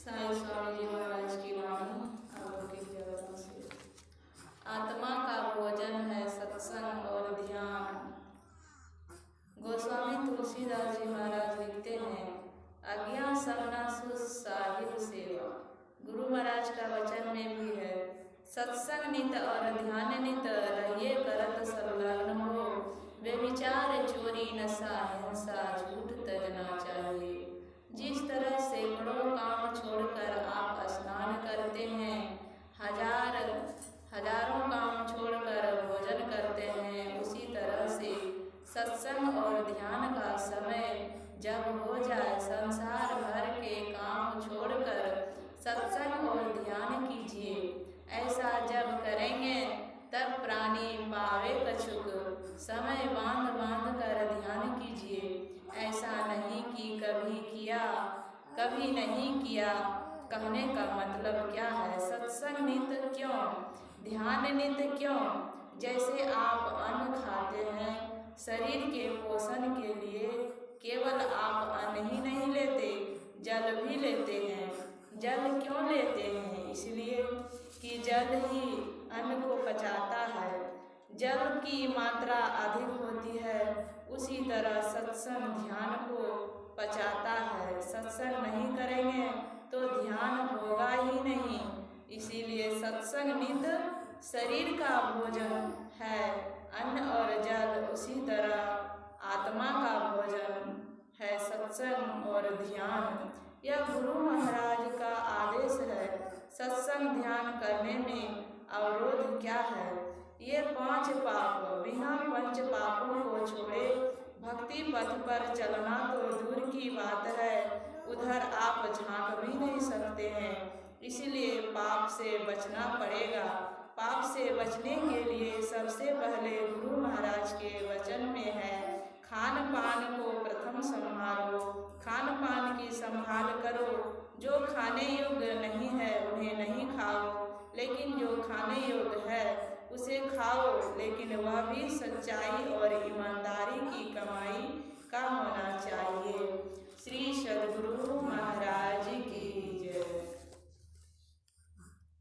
साईं स्वामी जी महाराज की वाणी अलौकिक जगतों से। आत्मा का भोजन है सत्संग और ध्यान। गोस्वामी तुलसीदास जी महाराज लिखते हैं, आज्ञा सबना सुस साहिब सेवा। गुरु महाराज का वचन में भी है, सत्संग नित और ध्यान नित रहिए करत संलग्न हो। व्यभिचार चोरी नशा हिंसा झूठ तजना चाहिए। जिस तरह सैकड़ों काम छोड़कर आप स्नान करते हैं, हजारों काम छोड़कर भोजन करते हैं, उसी तरह से सत्संग और ध्यान का समय जब हो जाए, संसार भर के काम छोड़कर सत्संग और ध्यान कीजिए। ऐसा जब करेंगे तब प्राणी पावे कछुक। समय बांध बांध कर ध्यान कीजिए। ऐसा नहीं कि कभी नहीं किया। कहने का मतलब क्या है? सत्संग नित क्यों, ध्यान नित क्यों? जैसे आप अन्न खाते हैं शरीर के पोषण के लिए, केवल आप अन्न ही नहीं लेते, जल भी लेते हैं। जल क्यों लेते हैं? इसलिए कि जल ही अन्न को पचाता है। जल की मात्रा अधिक होती है, उसी तरह सत्संग ध्यान को पचाता है। सत्संग नहीं करेंगे तो ध्यान होगा ही नहीं। इसीलिए सत्संग नित शरीर का भोजन है अन्न और जल, उसी तरह आत्मा का भोजन है सत्संग और ध्यान। यह गुरु महाराज का आदेश है। सत्संग ध्यान करने में अवरोध क्या है? ये 5 पाप, बिना पंच पापों को छोड़े भक्ति पथ पर चलना तो दूर की बात है, उधर आप झांक भी नहीं सकते हैं। इसलिए पाप से बचना पड़ेगा। पाप से बचने के लिए सबसे पहले गुरु महाराज के वचन में है, खान पान को प्रथम संभालो। खान पान की संभाल करो। जो खाने योग्य नहीं है उन्हें नहीं खाओ, लेकिन जो खाने योग्य है उसे खाओ, लेकिन वह भी सच्चाई और